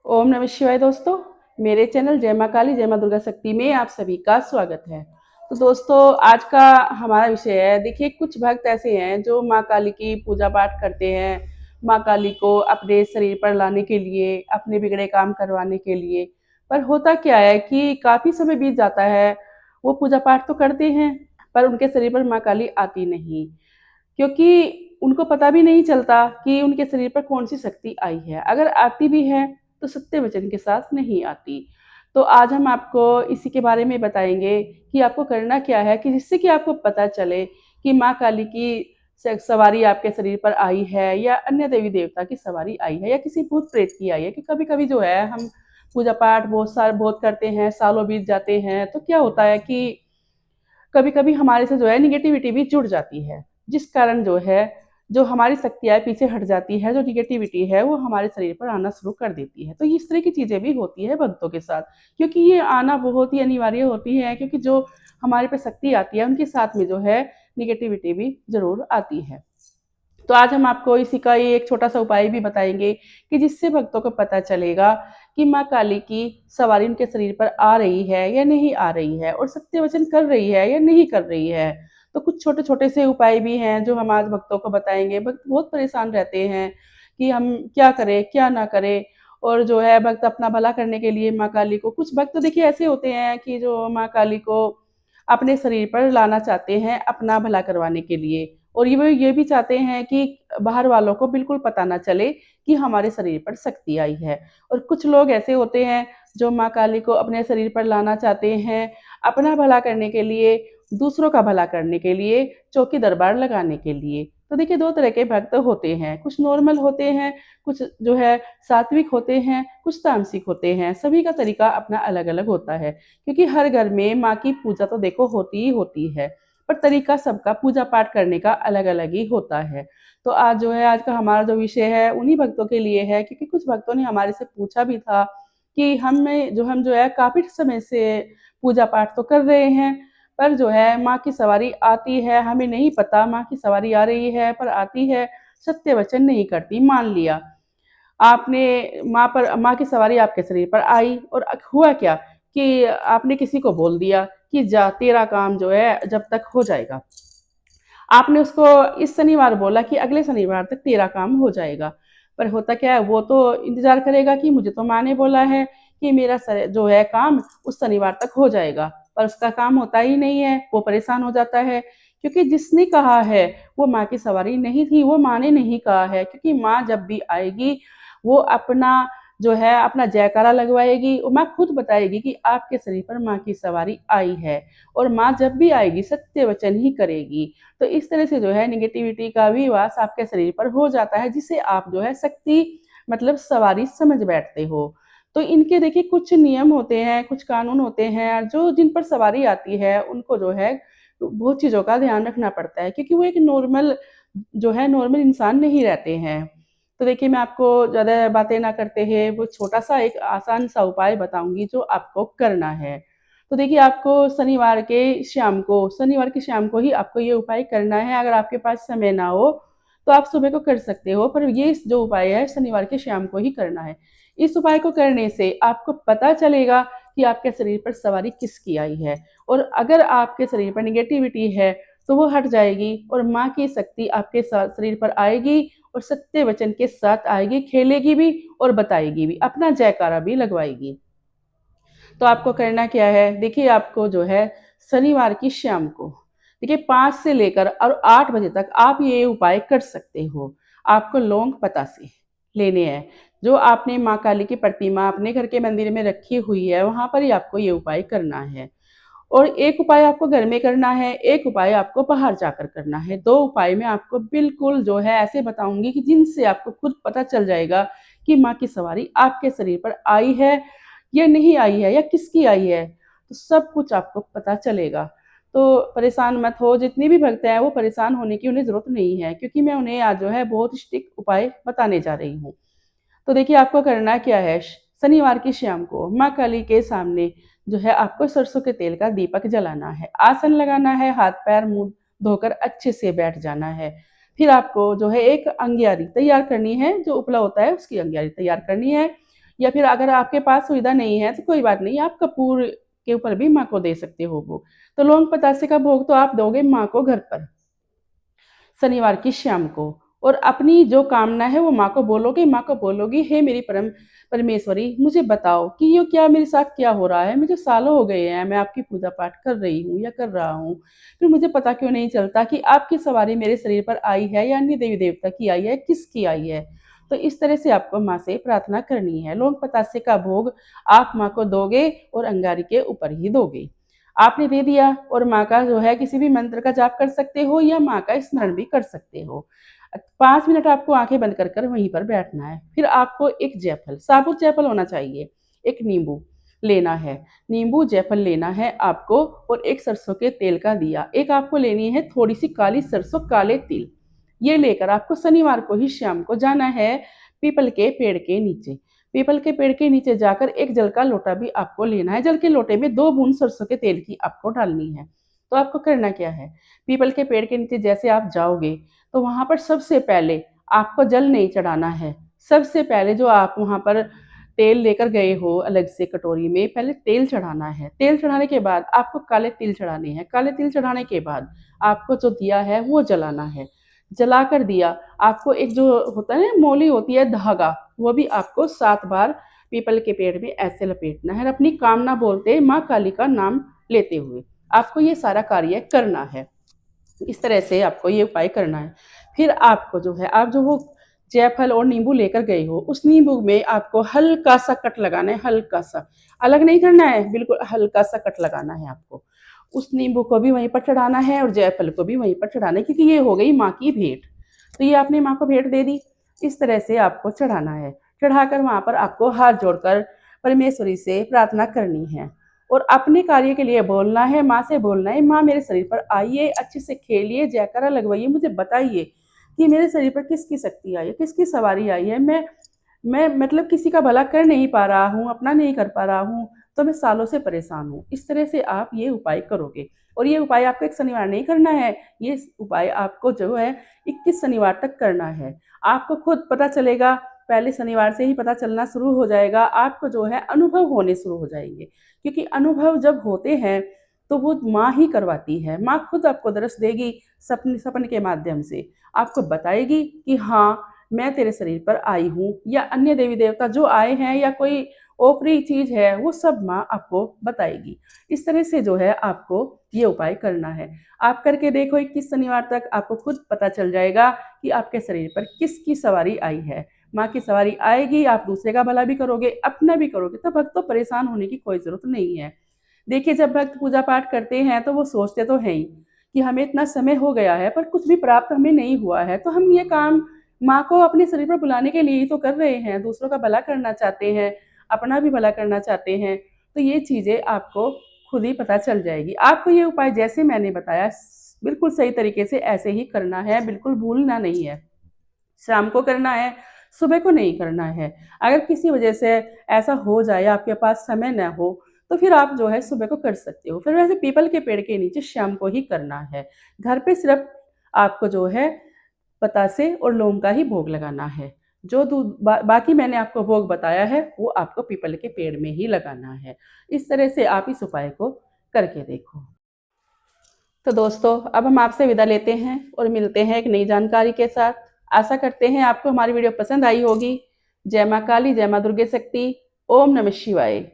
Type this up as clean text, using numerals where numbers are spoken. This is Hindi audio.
ओम नमः शिवाय दोस्तों। मेरे चैनल जय माँ काली जय माँ दुर्गा शक्ति में आप सभी का स्वागत है। तो दोस्तों, आज का हमारा विषय है, देखिए कुछ भक्त ऐसे हैं जो माँ काली की पूजा पाठ करते हैं, माँ काली को अपने शरीर पर लाने के लिए, अपने बिगड़े काम करवाने के लिए। पर होता क्या है कि काफ़ी समय बीत जाता है, वो पूजा पाठ तो करते हैं पर उनके शरीर पर माँ काली आती नहीं, क्योंकि उनको पता भी नहीं चलता कि उनके शरीर पर कौन-सी शक्ति आई है। अगर आती भी है, तो सत्य वचन के साथ नहीं आती। तो आज हम आपको इसी के बारे में बताएँगे कि आपको करना क्या है कि जिससे कि आपको पता चले कि माँ काली की सवारी आपके शरीर पर आई है या अन्य देवी-देवता की सवारी आई है या किसी भूत-प्रेत की आई है। कि कभी-कभी जो है हम पूजा-पाठ बहुत करते हैं, सालों बीत जाते हैं, तो क्या होता है कि कभी-कभी हमारे से जो है नेगेटिविटी भी जुड़ जाती है, जिस कारण जो है, जो हमारी शक्तियाँ पीछे हट जाती है, जो नेगेटिविटी है वो हमारे शरीर पर आना शुरू कर देती है। तो इस तरह की चीज़ें भी होती है भक्तों के साथ, क्योंकि ये आना बहुत ही अनिवार्य होती है, क्योंकि जो हमारे पे शक्ति आती है उनके साथ में जो है नेगेटिविटी भी ज़रूर आती है। तो आज हम आपको इसी का ही एक छोटा-सा उपाय भी बताएँगे कि जिससे भक्तों को पता चलेगा कि माँ काली की सवारी उनके शरीर पर आ रही है या नहीं आ रही है और सत्य वचन कर रही है या नहीं कर रही है। तो कुछ छोटे-छोटे से उपाय भी हैं जो हम आज भक्तों को बताएँगे। भक्त बहुत परेशान रहते हैं कि हम क्या करें, क्या ना करें, और जो है भक्त अपना भला करने के लिए माँ काली को, कुछ भक्त तो देखिए ऐसे होते हैं कि जो माँ काली को अपने शरीर पर लाना चाहते हैं अपना भला करवाने के लिए, और ये भी चाहते हैं कि बाहर वालों को बिल्कुल पता ना चले कि हमारे शरीर पर शक्ति आई है। और कुछ लोग ऐसे होते हैं जो माँ काली को अपने शरीर पर लाना चाहते हैं अपना भला करने के लिए, दूसरों का भला करने के लिए, चौकी दरबार लगाने के लिए। तो देखिए 2 तरह के भक्त होते हैं, कुछ नॉर्मल होते हैं, कुछ जो है सात्विक होते हैं, कुछ तामसिक होते हैं। सभी का तरीका अपना अलग-अलग होता है, क्योंकि हर घर में माँ की पूजा तो देखो होती ही होती है, पर तरीका सबका पूजा पाठ करने का अलग-अलग ही होता है। तो आज जो है, आज का हमारा जो विषय है उन्हीं भक्तों के लिए है, क्योंकि कुछ भक्तों ने हमारे से पूछा भी था कि हम जो है काफ़ी समय से पूजा पाठ तो कर रहे हैं, पर जो है माँ की सवारी आती है, हमें नहीं पता माँ की सवारी आ रही है पर आती है, सत्य वचन नहीं करती। मान लिया आपने माँ की सवारी आपके शरीर पर आई और हुआ क्या कि आपने किसी को बोल दिया कि जा तेरा काम जो है जब तक हो जाएगा। आपने उसको इस शनिवार बोला कि अगले शनिवार तक तेरा काम हो जाएगा। पर होता क्या है, वो तो इंतज़ार करेगा कि मुझे तो माँ ने बोला है कि मेरा जो है काम उस शनिवार तक हो जाएगा, पर उसका काम होता ही नहीं है, वो परेशान हो जाता है। क्योंकि जिसने कहा है वो माँ की सवारी नहीं थी, वो माँ ने नहीं कहा है, क्योंकि माँ जब भी आएगी वो अपना जो है अपना जयकारा लगवाएगी और माँ खुद बताएगी कि आपके शरीर पर माँ की सवारी आई है, और माँ जब भी आएगी सत्य वचन ही करेगी। तो इस तरह से जो है नेगेटिविटी का भी वास आपके शरीर पर हो जाता है, जिसे आप जो है शक्ति मतलब सवारी समझ बैठते हो। तो इनके देखिए कुछ नियम होते हैं, कुछ कानून होते हैं, जो जिन पर सवारी आती है उनको जो है बहुत चीज़ों का ध्यान रखना पड़ता है, क्योंकि वो एक नॉर्मल इंसान नहीं रहते हैं। तो देखिए मैं आपको ज़्यादा बातें ना करते हुए वो छोटा-सा एक आसान सा उपाय बताऊँगी जो आपको करना है। तो देखिए आपको शनिवार की शाम को ही आपको ये उपाय करना है। अगर आपके पास समय ना हो, तो आप सुबह को कर सकते हो, पर ये जो उपाय है शनिवार की शाम को ही करना है। इस उपाय को करने से आपको पता चलेगा कि आपके शरीर पर सवारी किसकी आई है, और अगर आपके शरीर पर नेगेटिविटी है, तो वो हट जाएगी और माँ की शक्ति आपके शरीर पर आएगी और सत्य वचन के साथ आएगी, खेलेगी भी और बताएगी भी, अपना जयकारा भी लगवाएगी। तो आपको करना क्या है, देखिए आपको जो है शनिवार की शाम को देखिए 5 से लेकर और 8 बजे तक आप ये उपाय कर सकते हो। आपको लौंग पतासे लेने हैं, जो आपने माँ काली की प्रतिमा अपने घर के मंदिर में रखी हुई है, वहाँ पर ही आपको ये उपाय करना है। और एक उपाय आपको घर में करना है, एक उपाय आपको बाहर जाकर करना है। 2 उपाय मैं आपको बिल्कुल जो है ऐसे बताऊँगी कि जिनसे आपको खुद पता चल जाएगा कि माँ की सवारी आपके शरीर पर आई है या नहीं आई है या किसकी आई है, तो सब कुछ आपको पता चलेगा। तो परेशान मत हो, जितने भी भक्त हैं वो परेशान होने की उन्हें ज़रूरत नहीं है, क्योंकि मैं उन्हें आज जो है बहुत स्ट्रिक्ट उपाय बताने जा रही हूँ। तो देखिए आपको करना क्या है, शनिवार की शाम को माँ काली के सामने जो है आपको सरसों के तेल का दीपक जलाना है, आसन लगाना है, हाथ पैर मुँह धोकर अच्छे से बैठ जाना है। फिर आपको जो है एक अंगियारी तैयार करनी है, जो उपला होता है उसकी अंगियारी तैयार करनी है। या फिर अगर आपके पास सुविधा नहीं है तो कोई बात नहीं, आप कपूर के ऊपर भी माँ को दे सकते हो भोग। तो लौंग पतासे का भोग तो आप दोगे माँ को घर पर शनिवार की शाम को। और अपनी जो कामना है वो माँ को बोलोगे, माँ को बोलोगी, हे मेरी परमेश्वरी, मुझे बताओ कि ये क्या मेरे साथ क्या हो रहा है, मुझे सालों हो गए हैं मैं आपकी पूजा पाठ कर रही हूँ या कर रहा हूँ, फिर मुझे पता क्यों नहीं चलता कि आपकी सवारी मेरे शरीर पर आई है या अन्य देवी देवता की आई है, किसकी आई है। तो इस तरह से आपको माँ से प्रार्थना करनी है। लौंग पतासे का भोग आप माँ को दोगे और अंगारी के ऊपर ही दोगे। आपने दे दिया और माँ का जो है किसी भी मंत्र का जाप कर सकते हो या माँ का स्मरण भी कर सकते हो। 5 मिनट आपको आंखें बंद कर कर वहीं पर बैठना है। फिर आपको एक जायफल, साबुत जायफल होना चाहिए, एक नींबू लेना है, नींबू जायफल लेना है आपको, और एक सरसों के तेल का दिया, एक आपको लेनी है थोड़ी सी काली सरसों, काले तिल। ये लेकर आपको शनिवार को ही शाम को जाना है पीपल के पेड़ के नीचे। पीपल के पेड़ के नीचे जाकर एक जल का लोटा भी आपको लेना है। जल के लोटे में 2 बूंद सरसों के तेल की आपको डालनी है। तो आपको करना क्या है, पीपल के पेड़ के नीचे जैसे आप जाओगे तो वहां पर सबसे पहले आपको जल नहीं चढ़ाना है। सबसे पहले जो आप वहां पर तेल लेकर गए हो अलग से कटोरी में, पहले तेल चढ़ाना है। तेल चढ़ाने के बाद आपको काले तिल चढ़ाने हैं। काले तिल चढ़ाने के बाद आपको जो दिया है वो जलाना है। जला कर दिया आपको एक जो होता है ना मोली होती है धागा, वो भी आपको 7 बार पीपल के पेड़ में ऐसे लपेटना है। अपनी कामना बोलते माँ काली का नाम लेते हुए आपको ये सारा कार्य करना है। इस तरह से आपको ये उपाय करना है। फिर आपको जो है, आप जो वो जायफल और नींबू लेकर गए हो, उस नींबू में आपको हल्का सा कट लगाना है। हल्का सा, अलग नहीं करना है, बिल्कुल हल्का सा कट लगाना है आपको। उस नींबू को भी वहीं पर चढ़ाना है और जायफल को भी वहीं पर चढ़ाना है, क्योंकि ये हो गई माँ की भेंट। तो ये आपने माँ को भेंट दे दी। इस तरह से आपको चढ़ाना है। चढ़ाकर वहां पर आपको हाथ जोड़कर परमेश्वरी से प्रार्थना करनी है और अपने कार्य के लिए बोलना है, माँ से बोलना है, माँ मेरे शरीर पर आइए, अच्छे से खेलिए, जयकारा लगवाइए, मुझे बताइए कि मेरे शरीर पर किसकी शक्ति आई है, किसकी सवारी आई है। मैं मतलब किसी का भला कर नहीं पा रहा हूँ, अपना नहीं कर पा रहा हूँ, तो मैं सालों से परेशान हूँ। इस तरह से आप ये उपाय करोगे। और ये उपाय आपको एक शनिवार नहीं करना है, ये उपाय आपको जो है 21 शनिवार तक करना है। आपको खुद पता चलेगा, पहले शनिवार से ही पता चलना शुरू हो जाएगा, आपको जो है अनुभव होने शुरू हो जाएंगे। क्योंकि अनुभव जब होते हैं तो वो माँ ही करवाती है। माँ खुद आपको दर्श देगी, सपने के माध्यम से आपको बताएगी कि हाँ मैं तेरे शरीर पर आई हूँ, या अन्य देवी देवता जो आए हैं या कोई ओपरी चीज है, वो सब माँ आपको बताएगी। इस तरह से जो है आपको ये उपाय करना है। आप करके देखो 21 शनिवार तक, आपको खुद पता चल जाएगा कि आपके शरीर पर किसकी सवारी आई है। माँ की सवारी आएगी, आप दूसरे का भला भी करोगे, अपना भी करोगे, तो भक्त तो परेशान होने की कोई जरूरत नहीं है। देखिए, जब भक्त पूजा पाठ करते हैं तो वो सोचते तो हैं ही कि हमें इतना समय हो गया है पर कुछ भी प्राप्त हमें नहीं हुआ है, तो हम ये काम माँ को अपने शरीर पर बुलाने के लिए ही तो कर रहे हैं। दूसरों का भला करना चाहते हैं, अपना भी भला करना चाहते हैं। तो ये चीज़ें आपको खुद ही पता चल जाएगी। आपको ये उपाय जैसे मैंने बताया बिल्कुल सही तरीके से ऐसे ही करना है, बिल्कुल भूलना नहीं है। शाम को करना है, सुबह को नहीं करना है। अगर किसी वजह से ऐसा हो जाए आपके पास समय न हो, तो फिर आप जो है सुबह को कर सकते हो। फिर वैसे पीपल के पेड़ के नीचे शाम को ही करना है। घर पे सिर्फ आपको जो है बतासे और लौंग का ही भोग लगाना है। जो बाकी मैंने आपको भोग बताया है वो आपको पीपल के पेड़ में ही लगाना है। इस तरह से आप इस उपाय को करके देखो। तो दोस्तों, अब हम आपसे विदा लेते हैं और मिलते हैं एक नई जानकारी के साथ। आशा करते हैं आपको हमारी वीडियो पसंद आई होगी। जय माँ काली, जय माँ दुर्गे शक्ति। ओम नमः शिवाय।